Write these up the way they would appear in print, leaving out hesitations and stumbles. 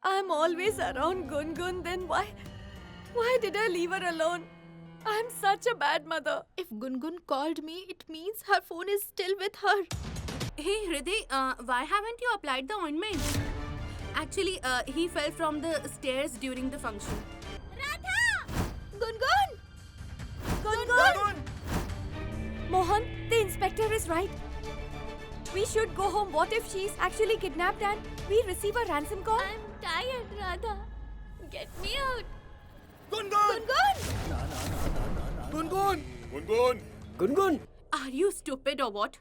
I'm always around Gungun, then why did I leave her alone? I'm such a bad mother. If Gungun called me, it means her phone is still with her. Hey Hriday, why haven't you applied the ointment? Actually, he fell from the stairs during the function. Gungun! Gungun! Mohan, the inspector is right. We should go home. What if she's actually kidnapped and we receive a ransom call? I'm tired, Radha. Get me out. Gungun! Gungun! Gungun! Gungun! Are you stupid or what?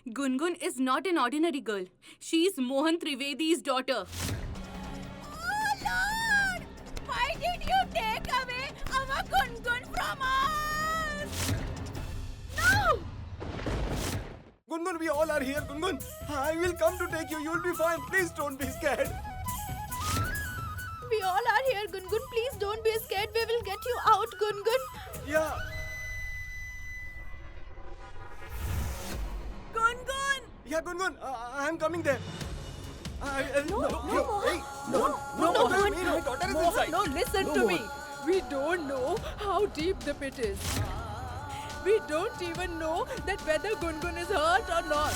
Gungun is not an ordinary girl. She's Mohan Trivedi's daughter. Oh Lord! Why did you take away our Gungun from us? No! Gungun, we all are here, Gungun. I will come to take you. You will be fine. Please don't be scared. We all are here, Gungun. Please don't be scared. We will get you out, Gungun. Yeah. Gungun! Yeah, Gungun. I am coming there. No, Hey, no, Mohan. my daughter is inside. No, listen to me. We don't know how deep the pit is. We don't even know that whether Gungun is hurt or not.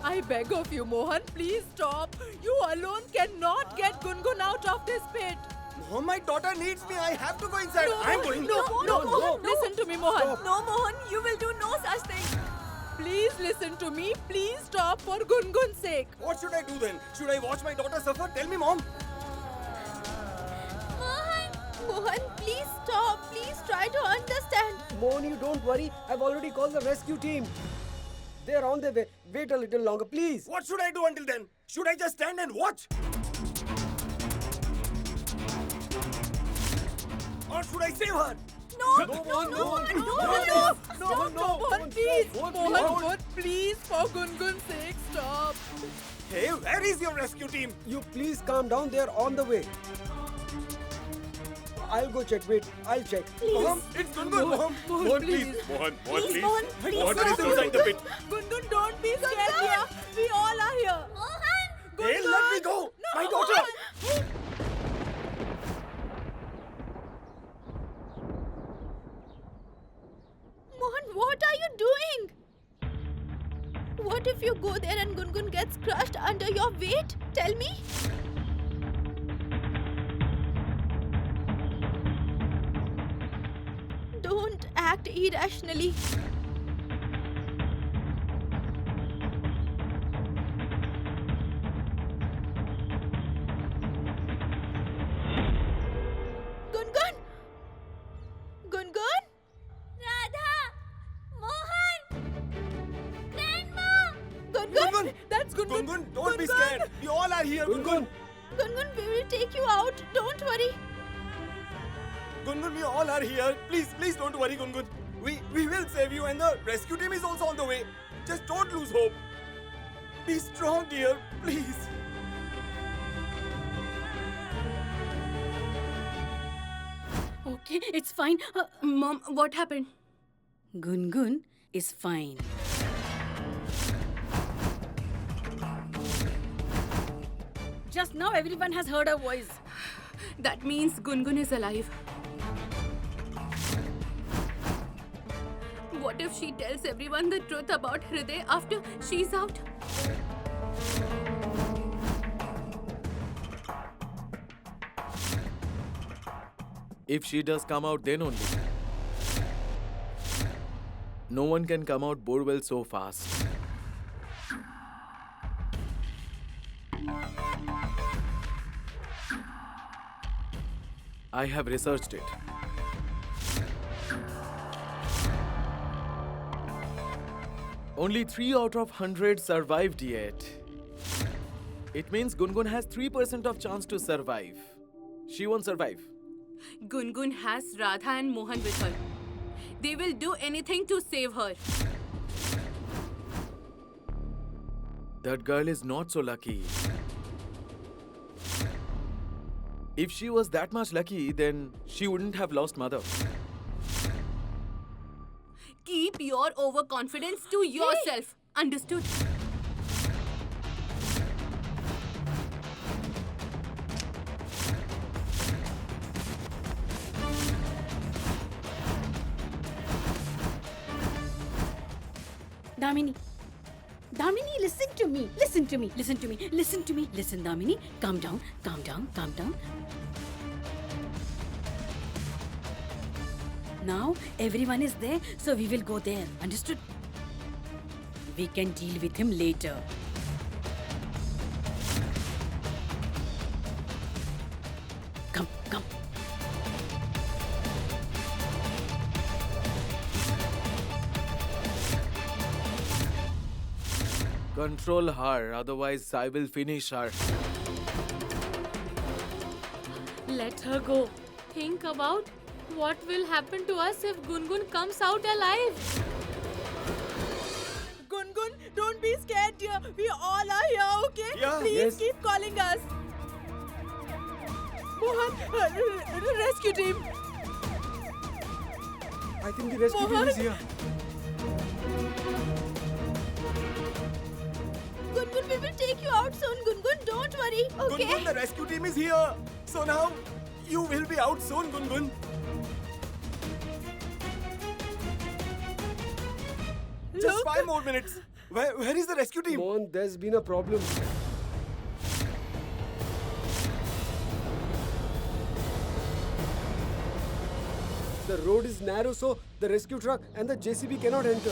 I beg of you, Mohan, please stop. You alone cannot get Gungun out of this pit. Oh, my daughter needs me. I have to go inside. I am going. No. Listen to me, Mohan. No, Mohan, you will do no such thing. Please listen to me. Please stop for Gungun's sake. What should I do then? Should I watch my daughter suffer? Tell me, Mom. Mohan, please stop. Please try to understand. Mohan, you don't worry. I've already called the rescue team. They're on their way. Wait a little longer, please. What should I do until then? Should I just stand and watch? Or should I save her? No, Mohan, please. Mohan, please, for Gungun's sake, stop. Hey, where is your rescue team? You please calm down. They're on the way. I'll go check. Wait, I'll check. Mom, it's Gungun, Mom. Mohan, please. Mohan, please, Mohan, please. Mohan is inside the pit. Gungun, don't be scared here. We all are here. Hey, let me go. My daughter. Mohan, what are you doing? What if you go there and Gungun gets crushed under your weight? Tell me. Don't act irrationally. Gungun! Gungun? Radha! Mohan! Grandma! Gungun! Gungun. That's Gungun. Gungun, don't be scared. We all are here, Gungun. Gungun, we will take you out. Don't worry. Gungun, we all are here. Please don't worry, Gungun. We will save you and the rescue team is also on the way. Just don't lose hope. Be strong, dear. Please. Okay, it's fine. Mom, what happened? Gungun is fine. Just now everyone has heard her voice. That means Gungun is alive. What if she tells everyone the truth about Hriday after she's out? If she does come out, then only. No one can come out Borewell so fast. I have researched it. Only 3 out of 100 survived yet. It means Gungun has 3% of chance to survive. She won't survive. Gungun has Radha and Mohan with her. They will do anything to save her. That girl is not so lucky. If she was that much lucky, then she wouldn't have lost mother. Keep your overconfidence to yourself. Understood? Damini. Damini, listen to me. Listen to me. Listen to me. Listen to me. Listen, Damini. Calm down. Calm down. Calm down. Now everyone is there, so we will go there. Understood? We can deal with him later. Come, come. Control her, otherwise I will finish her. Let her go. Think about what will happen to us if Gungun comes out alive. Gungun, don't be scared, dear. We all are here, okay? Yeah. Please Yes. keep calling us. Mohan, rescue team. I think the rescue team is here. Gungun, we will take you out soon. Gungun, don't worry. Okay? Gungun, the rescue team is here. So now you will be out soon, Gungun. Just Look. 5 more minutes. Where is the rescue team? Mohan, there's been a problem. The road is narrow, so the rescue truck and the JCB cannot enter.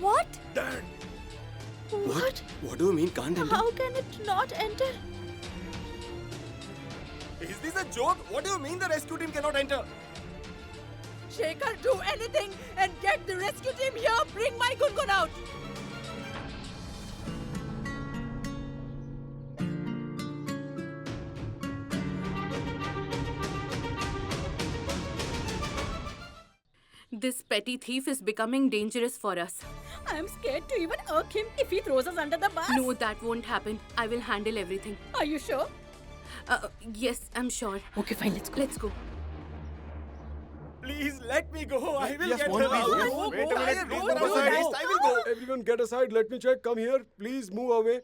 What? Dad. What? What do you mean can't enter? How can it not enter? Is this a joke? What do you mean the rescue team cannot enter? Shekhar, do anything and get the rescue team here. Bring my Gungun out. This petty thief is becoming dangerous for us. I'm scared to even irk him if he throws us under the bus. No, that won't happen. I will handle everything. Are you sure? Yes, I'm sure. Okay, fine, let's go. Let's go. Please let me go. I will Yes, get Mohan, her please, out. go, Wait go. a minute. Go, Please, go, Baba go, sir, go. I will go. Everyone get aside. Let me check. Come here. Please move away.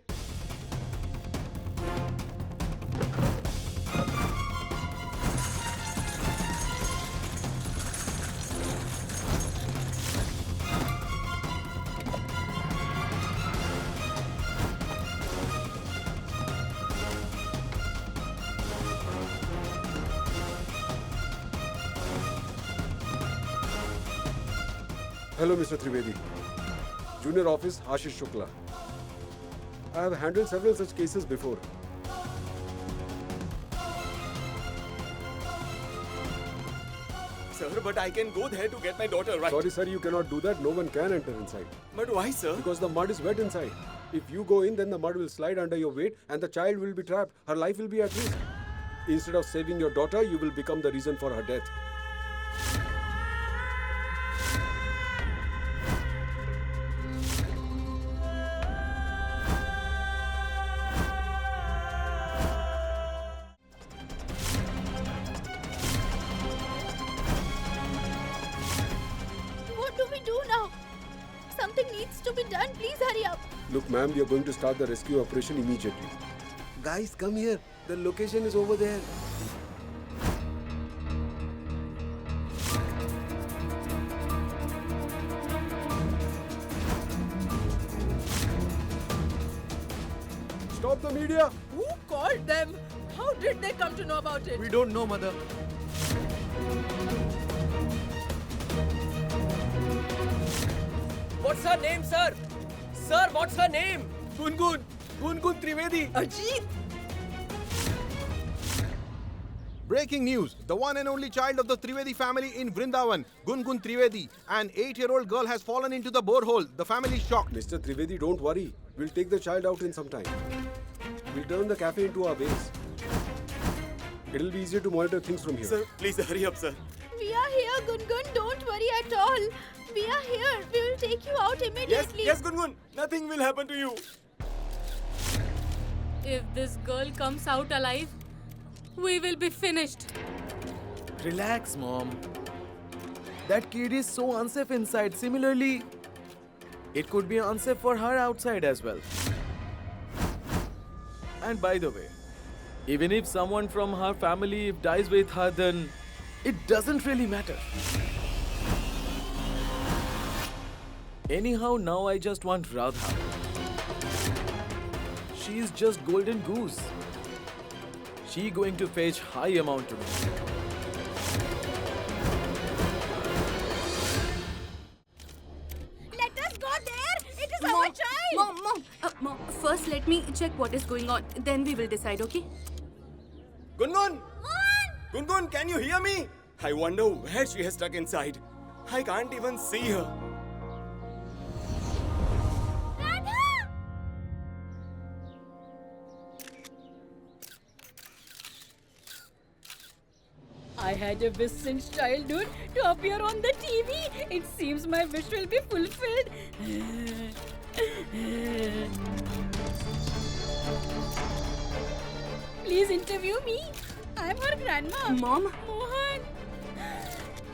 Hello, Mr. Trivedi. Junior Office, Ashish Shukla. I have handled several such cases before. Sir, but I can go there to get my daughter, right? Sorry, sir, you cannot do that. No one can enter inside. But why, sir? Because the mud is wet inside. If you go in, then the mud will slide under your weight and the child will be trapped. Her life will be at risk. Instead of saving your daughter, you will become the reason for her death. What do we do now? Something needs to be done. Please hurry up. Look, ma'am, we are going to start the rescue operation immediately. Guys, come here. The location is over there. Stop the media. Who called them? How did they come to know about it? We don't know, mother. What's her name, sir? Sir, what's her name? Gungun. Gungun Trivedi. Ajit! Breaking news. The one and only child of the Trivedi family in Vrindavan, Gungun Trivedi, an 8-year-old girl has fallen into the borehole. The family is shocked. Mr. Trivedi, don't worry. We'll take the child out in some time. We'll turn the cafe into our base. It'll be easier to monitor things from here. Sir, please hurry up, sir. We are here, Gungun. Don't worry at all. We are here. We will take you out Yes, immediately. yes, Gungun. Nothing will happen to you. If this girl comes out alive, we will be finished. Relax, Mom. That kid is so unsafe inside. Similarly, it could be unsafe for her outside as well. And by the way, even if someone from her family dies with her, then it doesn't really matter. Anyhow, now I just want Radha. She is just golden goose. She going to fetch high amount to me. Let us go there. It is our child. Mom, first let me check what is going on. Then we will decide, okay? Gungun! Gungun, can you hear me? I wonder where she is stuck inside. I can't even see her. I had a wish since childhood to appear on the TV. It seems my wish will be fulfilled. Please interview me. I'm her grandma. Mom? Mohan.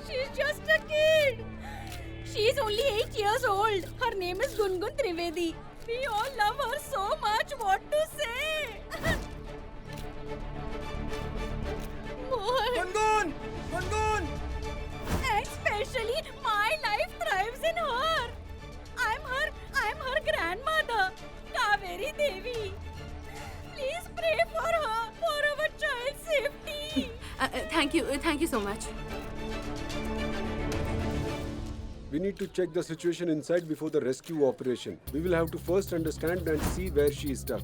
She's just a kid. She's only 8 years old. Her name is Gungun Trivedi. We all love her so much. What to say? Mohan. Gungun! Gungun! And especially my life thrives in her. I'm her grandmother, Kaveri Devi. Please pray for her, for our child's safety. Thank you so much. We need to check the situation inside before the rescue operation. We will have to first understand and see where she is stuck.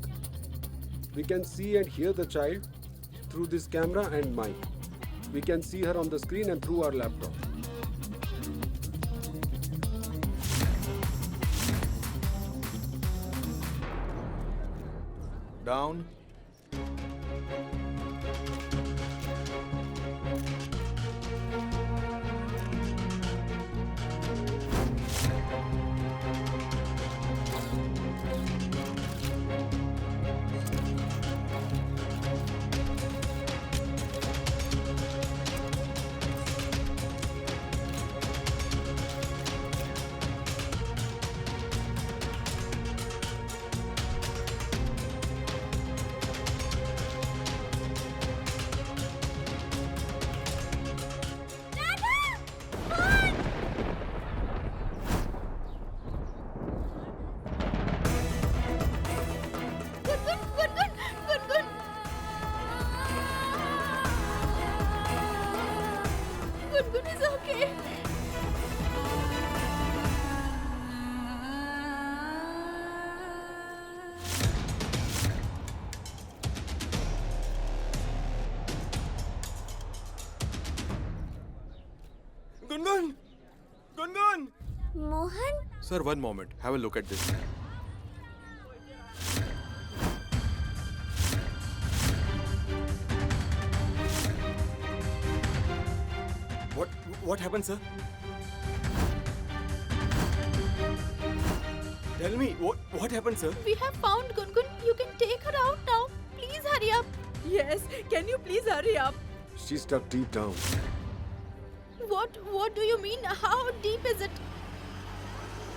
We can see and hear the child through this camera and mic. We can see her on the screen and through our laptop. Down. Gungun. Gungun is okay. Gungun! Gungun! Mohan? Sir, one moment. Have a look at this. What happened, sir? Tell me, what happened, sir? We have found Gungun. You can take her out now. Please hurry up. Yes, can you please hurry up? She's stuck deep down. What do you mean? How deep is it?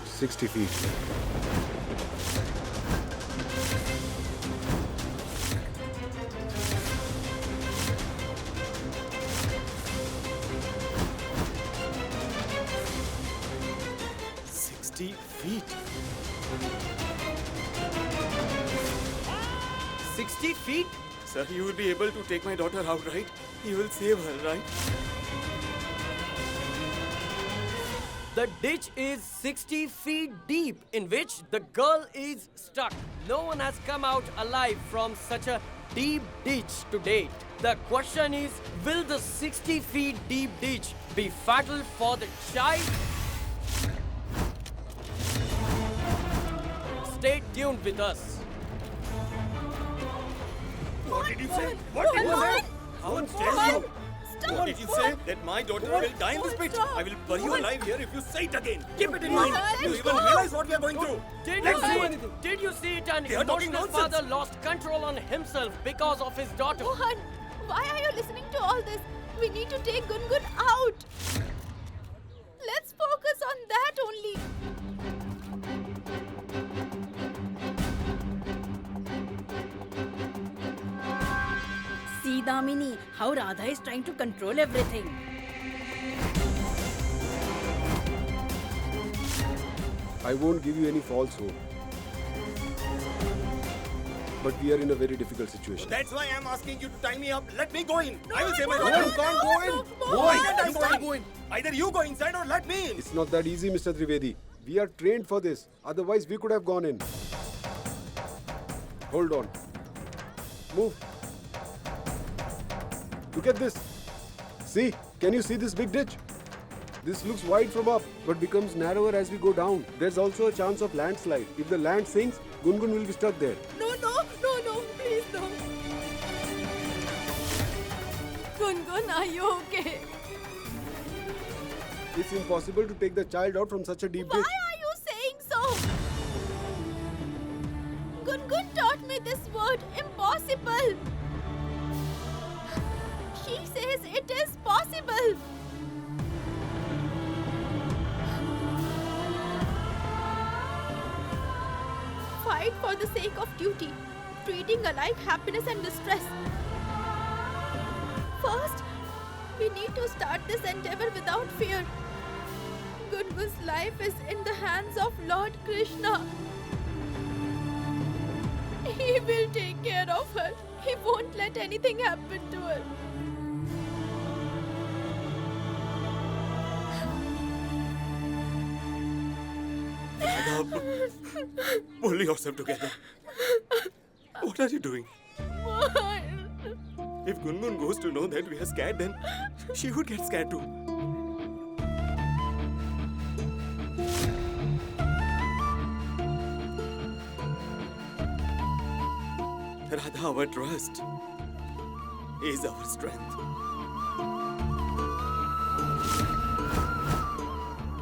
60 feet. Feet. 60 feet? Sir, you will be able to take my daughter out, right? You will save her, right? The ditch is 60 feet deep, in which the girl is stuck. No one has come out alive from such a deep ditch to date. The question is, will the 60 feet deep ditch be fatal for the child? Stay tuned with us. What did you say? What did you say? How dare you? What did you say? That my daughter will die in this pit? I will bury you alive here if you say it again. Keep it in mind. You even realize what we are going through. Did you see it? An They are talking emotional nonsense. father lost control on himself because of his daughter. Mohan, Why are you listening to all this? We need to take Gungun out. Let's focus on that only. See, Damini, how Radha is trying to control everything. I won't give you any false hope. But we are in a very difficult situation. That's why I'm asking you to tie me up. Let me go in. I will save my No, daughter. you can't go in. Why can't I go in? Either you go inside or let me in. It's not that easy, Mr. Trivedi. We are trained for this. Otherwise, we could have gone in. Hold on. Move. Look at this. See? Can you see this big ditch? This looks wide from up, but becomes narrower as we go down. There's also a chance of landslide. If the land sinks, Gungun will be stuck there. No, please no. Gungun, are you okay? It's impossible to take the child out from such a deep Why ditch. are you saying so? Gungun taught me this word, impossible. She says it is possible. Fight for the sake of duty, treating alike happiness and distress. First, we need to start this endeavor without fear. Gungun's life is in the hands of Lord Krishna. He will take care of her. He won't let anything happen to her. Pull yourself together. What are you doing? If Gungun goes to know that we are scared, then she would get scared too. Radha, our trust is our strength.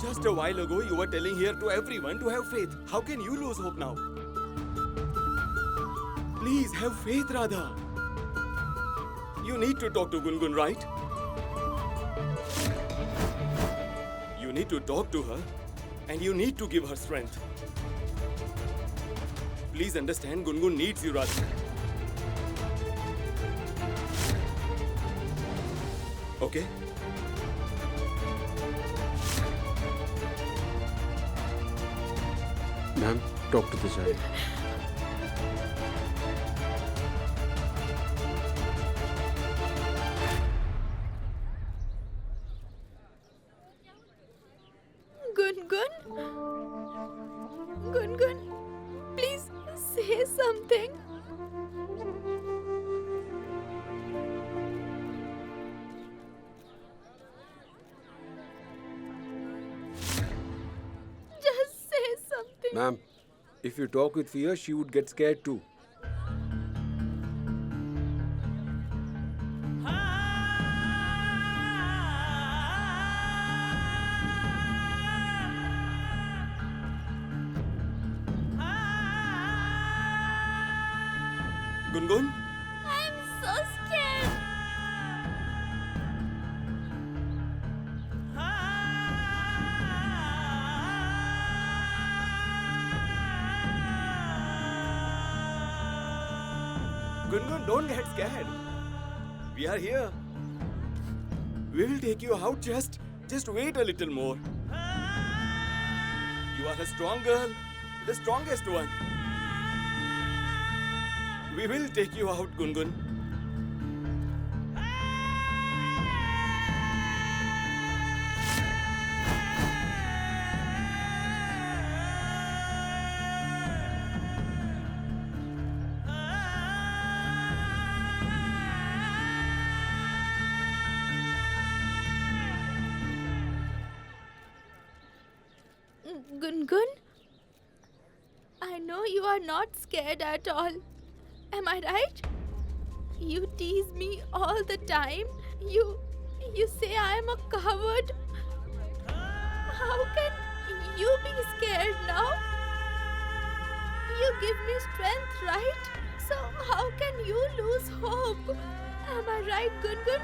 Just a while ago, you were telling here to everyone to have faith. How can you lose hope now? Please have faith, Radha. You need to talk to Gungun, right? You need to talk to her and you need to give her strength. Please understand, Gungun needs you, Radha. Okay? Ma'am, talk to the child. Gungun? Gungun, please say something. Just say something. Ma'am, if you talk with fear, she would get scared too. Gungun? I'm so scared. Gungun, don't get scared. We are here. We will take you out. Just wait a little more. You are a strong girl, the strongest one. We will take you out, Gungun. Gungun? I know you are not scared at all. Am I right? You tease me all the time. You say I am a coward. How can you be scared now? You give me strength, right? So how can you lose hope? Am I right, Gungun?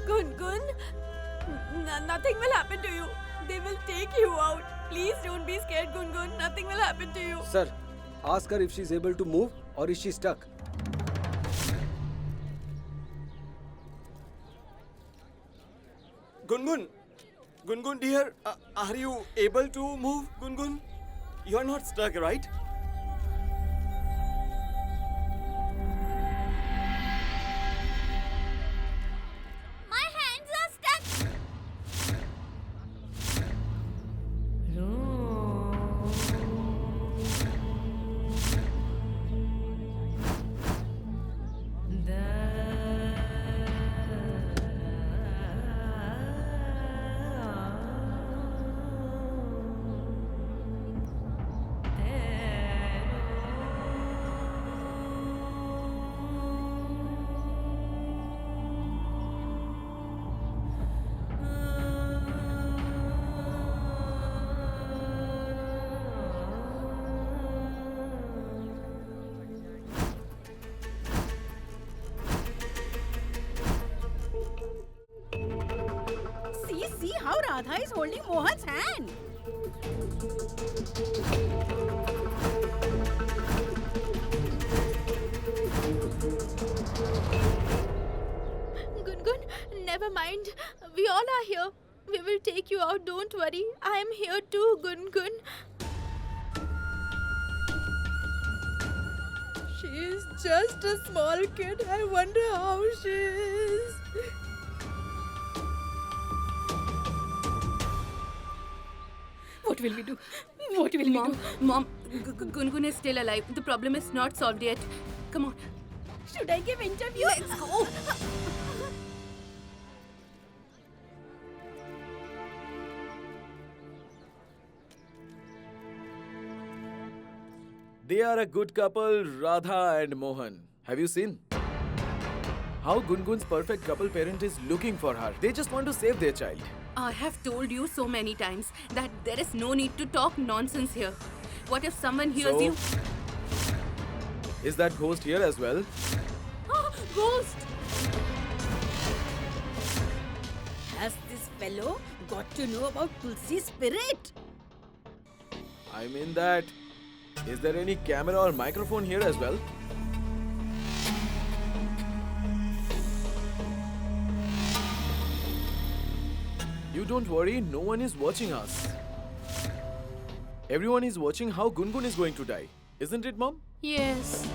Gungun, nothing will happen to you. They will take you out. Please don't be scared, Gungun. Nothing will happen to you. Sir, ask her if she's able to move or is she stuck. Gungun! Gungun dear, are you able to move, Gungun? You're not stuck, right? My hands are stuck. See how Radha is holding Mohan's hand. Gungun, never mind. We all are here. We will take you out. Don't worry. I am here too, Gungun. She is just a small kid. I wonder how she is. What will we do? What will we do? Mom, Gungun is still alive. The problem is not solved yet. Come on. Should I give interview? Let's go. They are a good couple, Radha and Mohan. Have you seen? How Gungun's perfect couple parent is looking for her. They just want to save their child. I have told you so many times that there is no need to talk nonsense here. What if someone hears you? Is that ghost here as well? Ghost! Has this fellow got to know about Tulsi's spirit? I mean that. Is there any camera or microphone here as well? You don't worry, no one is watching us. Everyone is watching how Gungun is going to die. Isn't it, Mom? Yes.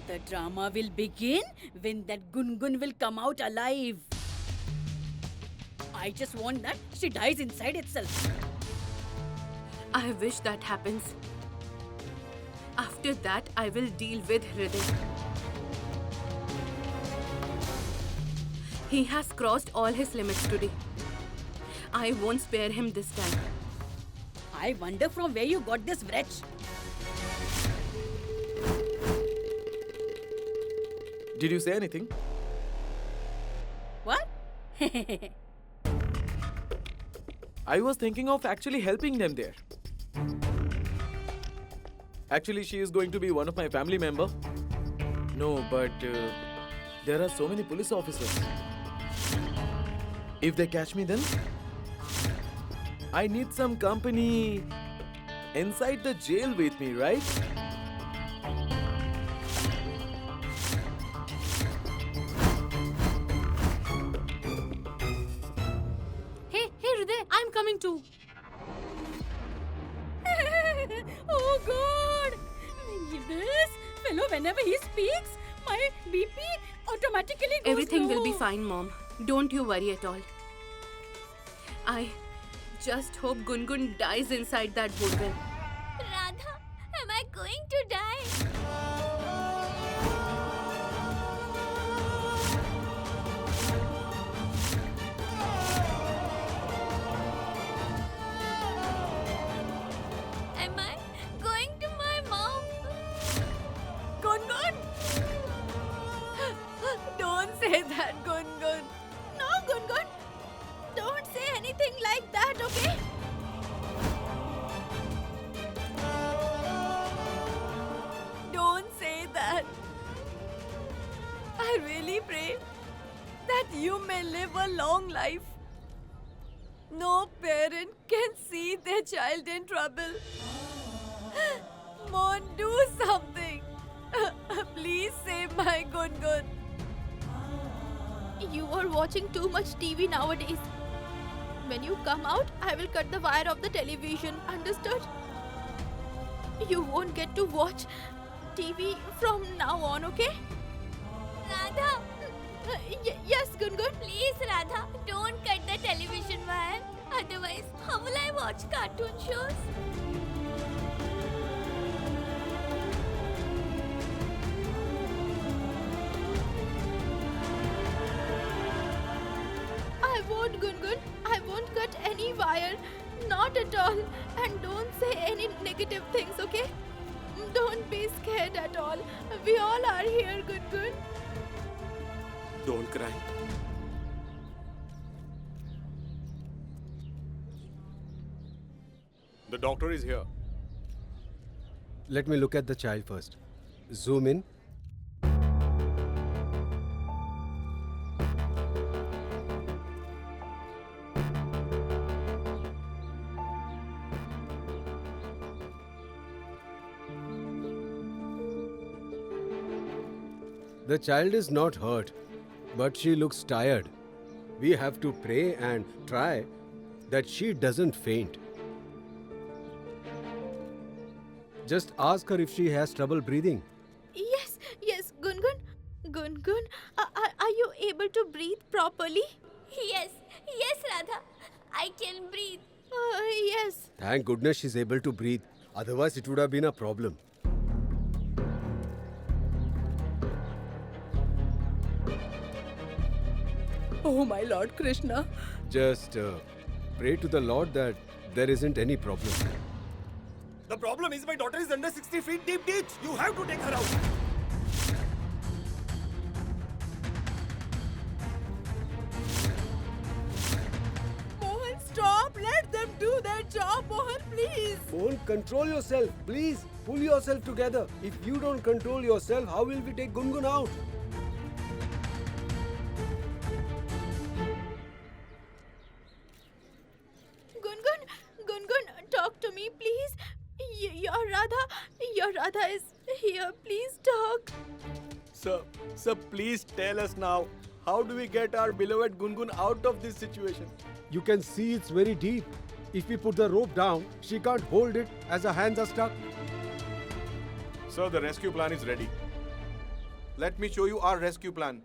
The drama will begin when that Gungun will come out alive. I just want that she dies inside itself. I wish that happens. After that, I will deal with Hriday. He has crossed all his limits today. I won't spare him this time. I wonder from where you got this wretch. Did you say anything? What? I was thinking of actually helping them there. Actually, she is going to be one of my family member. No, but there are so many police officers. If they catch me then, I need some company inside the jail with me, right? Hey, Hriday, I'm coming too. Oh God! This fellow, whenever he speaks, my BP automatically goes Everything will be low. fine, Mom. Don't you worry at all. I just hope Gungun dies inside that woodbine. Radha, am I going to die? Am I going to my mom? Gungun! Don't say that, Gungun. No, Gungun. Don't say anything really pray that you may live a long life. No parent can see their child in trouble. Mohan, do something. Please save my Gungun. You are watching too much TV nowadays. When you come out, I will cut the wire of the television. Understood? You won't get to watch TV from now on, okay? Radha! Yes, Gungun. Please, Radha, don't cut the television wire. Otherwise, how will I watch cartoon shows? I won't, Gungun. I won't cut any wire. Not at all. And don't say any negative things, okay? Don't be scared at all. We all are here, Gungun. Don't cry. The doctor is here. Let me look at the child first. Zoom in. The child is not hurt, but she looks tired. We have to pray and try that she doesn't faint. Just ask her if she has trouble breathing. Yes, Gungun. Gungun, are you able to breathe properly? Yes, Radha. I can breathe. Yes. Thank goodness she's able to breathe. Otherwise, it would have been a problem. Oh, my Lord Krishna. Just pray to the Lord that there isn't any problem. The problem is my daughter is under 60 feet deep ditch. You have to take her out. Mohan, stop. Let them do their job, Mohan, please. Mohan, control yourself. Please, pull yourself together. If you don't control yourself, how will we take Gungun out? Gungun, talk to me, please. Your Radha is here. Please talk. Sir, please tell us now. How do we get our beloved Gungun out of this situation? You can see it's very deep. If we put the rope down, she can't hold it as her hands are stuck. Sir, the rescue plan is ready. Let me show you our rescue plan.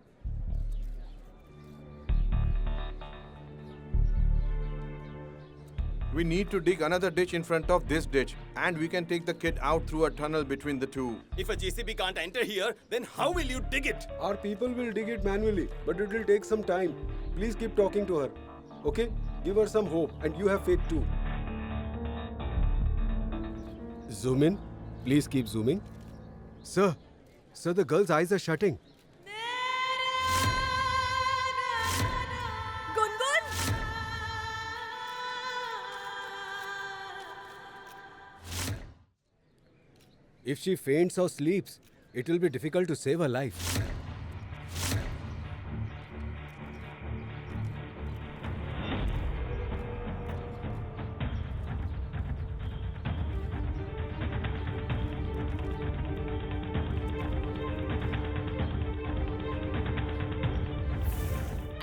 We need to dig another ditch in front of this ditch, and we can take the kid out through a tunnel between the two. If a JCB can't enter here, then how will you dig it? Our people will dig it manually, but it will take some time. Please keep talking to her. Okay? Give her some hope, and you have faith too. Zoom in. Please keep zooming. Sir, the girl's eyes are shutting. Gungun! If she faints or sleeps, it will be difficult to save her life.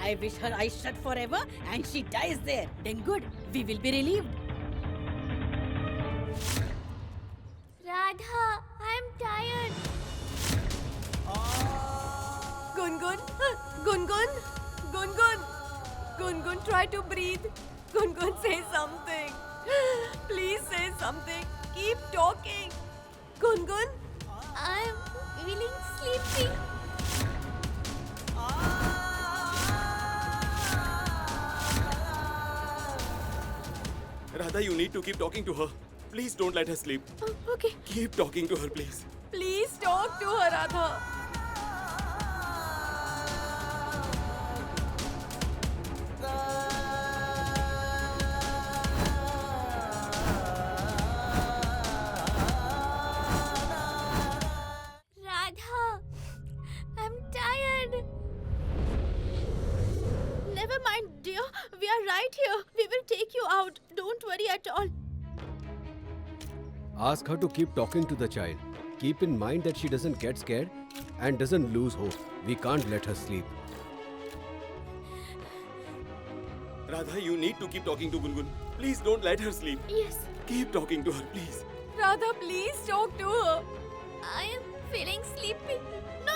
I wish her eyes shut forever and she dies there. Then good, we will be relieved. Radha, I'm tired. Gungun, Gungun, try to breathe. Gungun, say something. Please say something. Keep talking. Gungun, I'm feeling sleepy. Radha, you need to keep talking to her. Please don't let her sleep. Okay. Keep talking to her, please. Please talk to her, Radha. Radha, I'm tired. worry at all. Ask her to keep talking to the child. Keep in mind that she doesn't get scared and doesn't lose hope. We can't let her sleep. Radha, you need to keep talking to Gungun. Please don't let her sleep. Yes. Keep talking to her, please. Radha, please talk to her. I am feeling sleepy. No,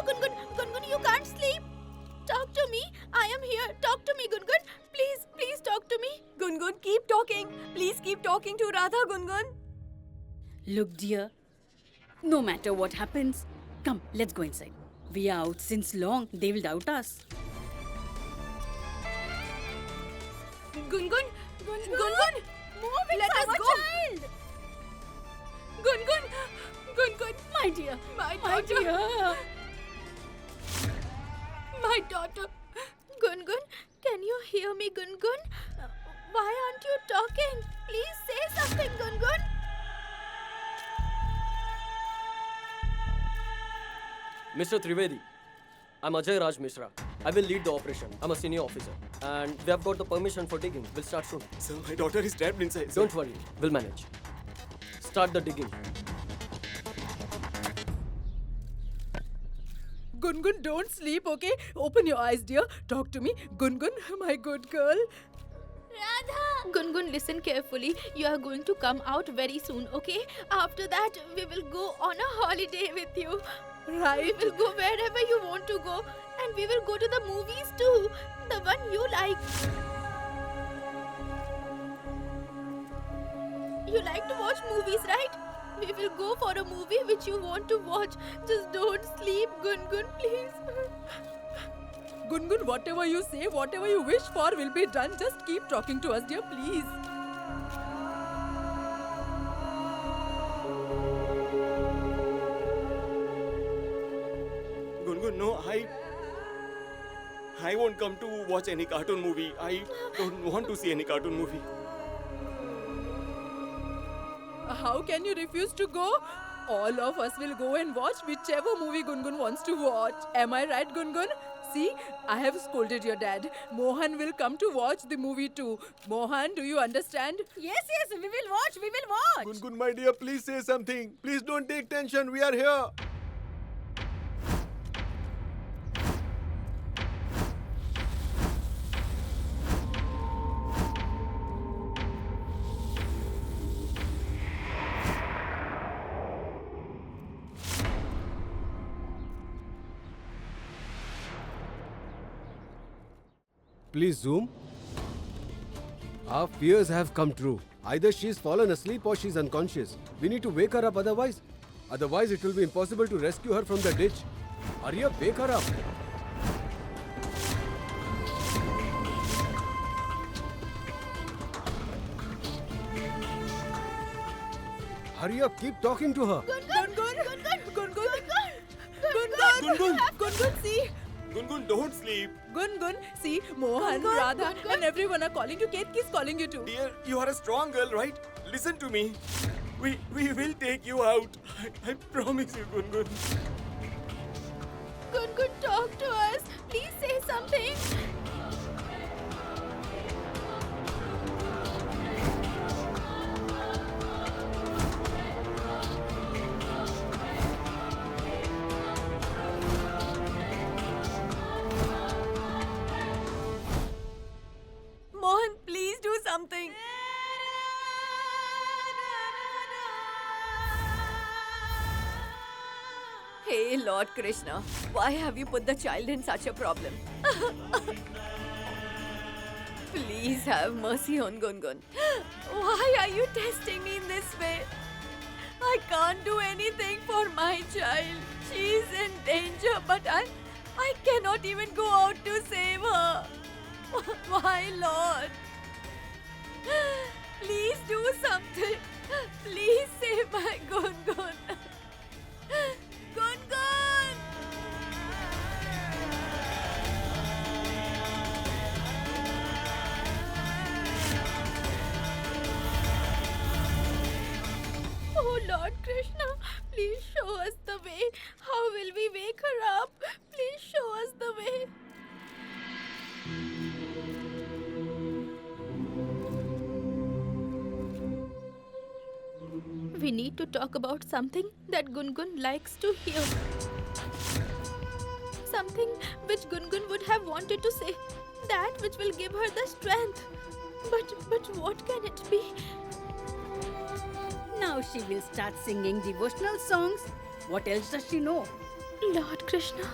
Gungun. Gungun, you can't sleep. Talk to me. I am here. Talk to me, Gungun. Please talk to me. Gungun, keep talking. Please keep talking to Radha, Gungun. Look, dear, no matter what happens, come, let's go inside. We are out since long. They will doubt us. Gungun, Gungun, Move it, let us our go. child. Gungun, My dear. my My daughter, dear. my daughter. Gungun, can you hear me, Gungun? Why aren't you talking? Please say something, Gungun. Mr. Trivedi, I'm Ajay Raj Mishra. I will lead the operation. I'm a senior officer. And we have got the permission for digging. We'll start soon. Sir, my daughter is trapped inside. Don't worry. We'll manage. Start the digging. Gungun, don't sleep, okay? Open your eyes, dear. Talk to me. Gungun, my good girl. Radha! Gungun, listen carefully. You are going to come out very soon, okay? After that, we will go on a holiday with you. Right. We will go wherever you want to go. And we will go to the movies too. The one you like. You like to watch movies, right? We will go for a movie which you want to watch. Just don't sleep, Gungun, please. Gungun, whatever you say, whatever you wish for will be done. Just keep talking to us, dear, please. Gungun, no, I won't come to watch any cartoon movie. I don't want to see any cartoon movie. How can you refuse to go? All of us will go and watch whichever movie Gungun wants to watch. Am I right, Gungun? See, I have scolded your dad. Mohan will come to watch the movie too. Mohan, do you understand? Yes, we will watch. Gungun, my dear, please say something. Please don't take tension. We are here. Please zoom. Our fears have come true. Either she's fallen asleep or she's unconscious. We need to wake her up otherwise it will be impossible to rescue her from the ditch. Hurry up, wake her up. Hurry up, keep talking to her. Gungun, see. Gungun, don't sleep. Gungun, see, Mohan, Radha, and everyone are calling you. Kate is calling you too. Dear, you are a strong girl, right? Listen to me. We will take you out. I promise you, Gungun. Gungun, talk to us. Please say something. Mohan, please do something. Hey, Lord Krishna, why have you put the child in such a problem? Please have mercy on Gungun. Why are you testing me in this way? I can't do anything for my child. She's in danger, but I cannot even go out to save her. Why, Lord? Please do something. Please save my Gungun. Gungun! Oh Lord Krishna, please show us the way. How will we wake her up? Please show us the way. We need to talk about something that Gungun likes to hear. Something which Gungun would have wanted to say. That which will give her the strength. But what can it be? Now she will start singing devotional songs. What else does she know? Lord Krishna.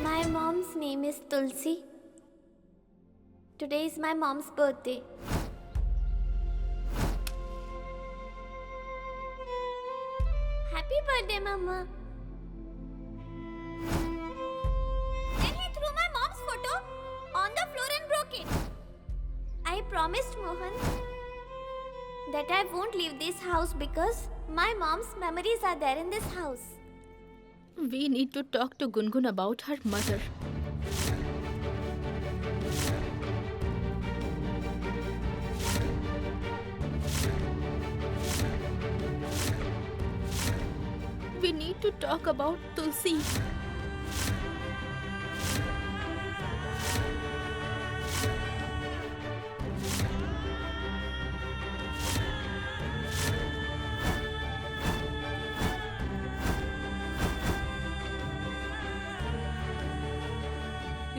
My mom's name is Tulsi. Today is my mom's birthday. Happy birthday, Mama. Then he threw my mom's photo on the floor and broke it. I promised Mohan that I won't leave this house because my mom's memories are there in this house. We need to talk to Gungun about her mother. We need to talk about Tulsi.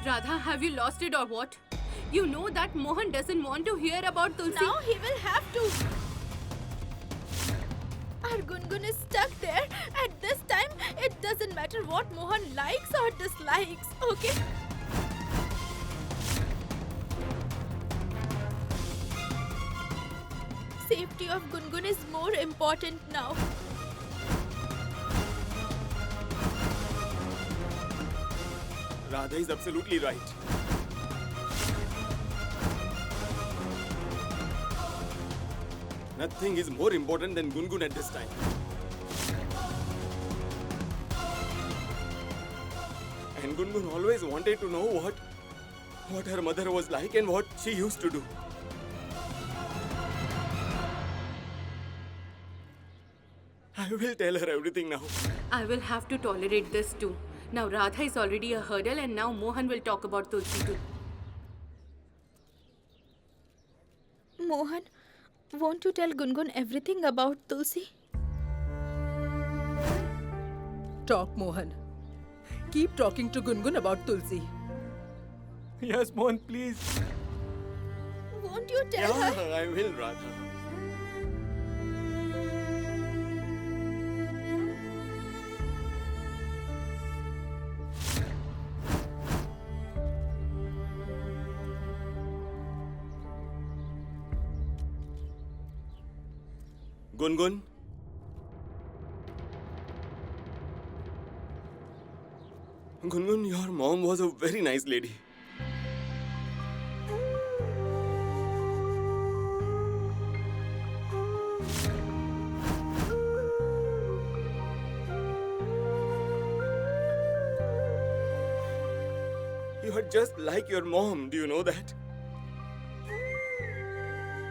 Radha, have you lost it or what? You know that Mohan doesn't want to hear about Tulsi. Now he will have to. Our Gungun is stuck there. At this time, it doesn't matter what Mohan likes or dislikes, okay? Safety of Gungun is more important now. Radha is absolutely right. Nothing is more important than Gungun at this time. And Gungun always wanted to know what her mother was like and what she used to do. I will tell her everything now. I will have to tolerate this too. Now Radha is already a hurdle and now Mohan will talk about Tulsi too. Mohan, won't you tell Gungun everything about Tulsi? Talk, Mohan. Keep talking to Gungun about Tulsi. Yes, Mohan, please. Won't you tell Yeah, her? I will, Radha. Gungun? Gungun, your mom was a very nice lady. You are just like your mom, do you know that?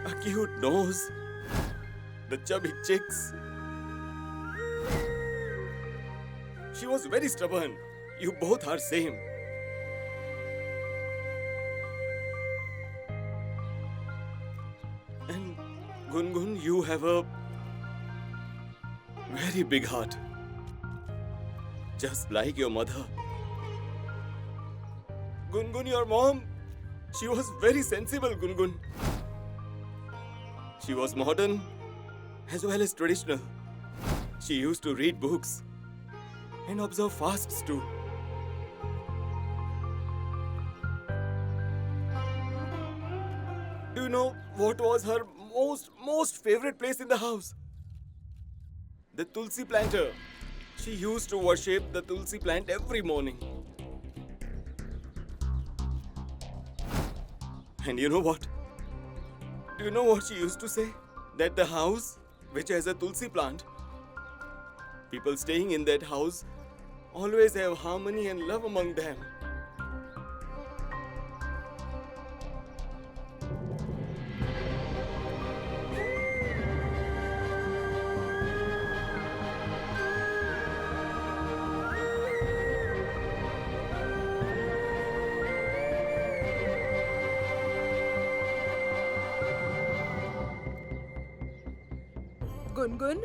A cute nose, the chubby cheeks. She was very stubborn. You both are same. And Gungun, you have a very big heart. Just like your mother. Gungun, your mom, she was very sensible, Gungun. She was modern as well as traditional. She used to read books and observe fasts too. Do you know what was her most favorite place in the house? The Tulsi planter. She used to worship the Tulsi plant every morning. And you know what? Do you know what she used to say? That the house which has a Tulsi plant, people staying in that house always have harmony and love among them. Gungun.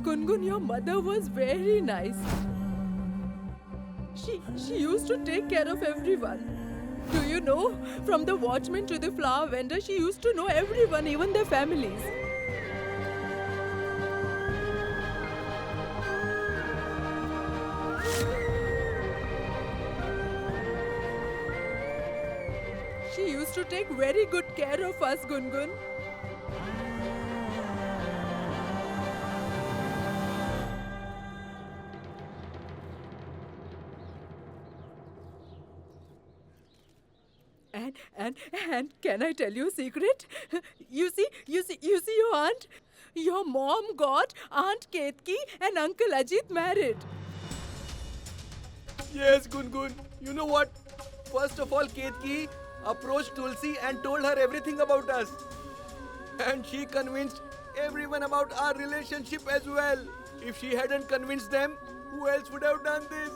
Gungun, your mother was very nice. She used to take care of everyone. Do you know? From the watchman to the flower vendor, she used to know everyone, even their families. She used to take very good care of us, Gungun. And can I tell you a secret? You see your aunt? Your mom got Aunt Ketki and Uncle Ajit married. Yes, Gungun. You know what? First of all, Ketki approached Tulsi and told her everything about us. And she convinced everyone about our relationship as well. If she hadn't convinced them, who else would have done this?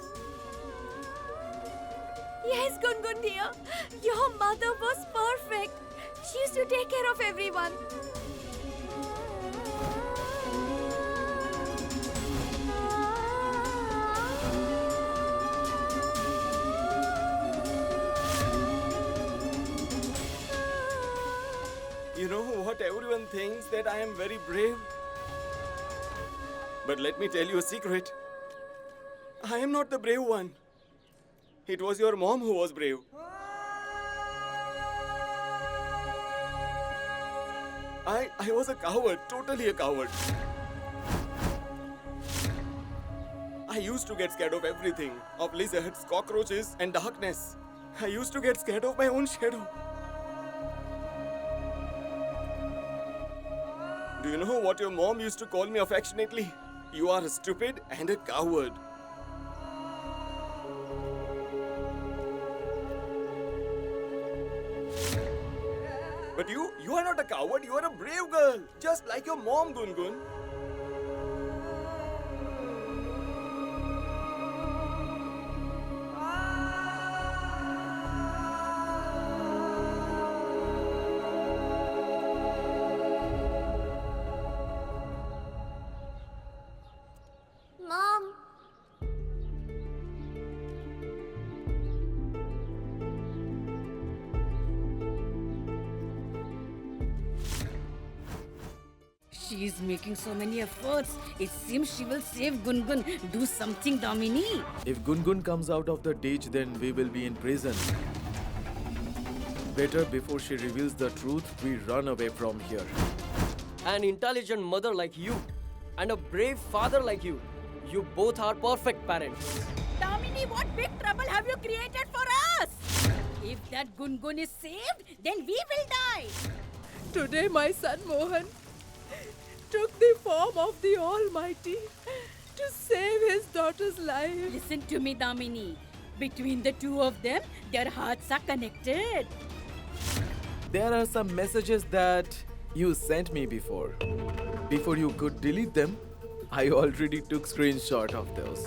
Yes, Gungun dear. Your mother was perfect. She used to take care of everyone. You know what? Everyone thinks that I am very brave. But let me tell you a secret. I am not the brave one. It was your mom who was brave. I was a coward, totally a coward. I used to get scared of everything, of lizards, cockroaches, and darkness. I used to get scared of my own shadow. Do you know what your mom used to call me affectionately? You are stupid and a coward. But you are not a coward, you are a brave girl. Just like your mom, Gungun. Mom. She is making so many efforts. It seems she will save Gungun. Do something, Damini. If Gungun comes out of the ditch, then we will be in prison. Better before she reveals the truth, we run away from here. An intelligent mother like you and a brave father like you. You both are perfect parents. Damini, what big trouble have you created for us? If that Gungun is saved, then we will die. Today my son Mohan took the form of the Almighty to save his daughter's life. Listen to me, Damini. Between the two of them, their hearts are connected. There are some messages that you sent me before. Before you could delete them, I already took screenshot of those.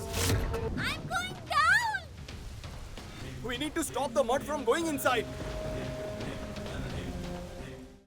I'm going down! We need to stop the mud from going inside.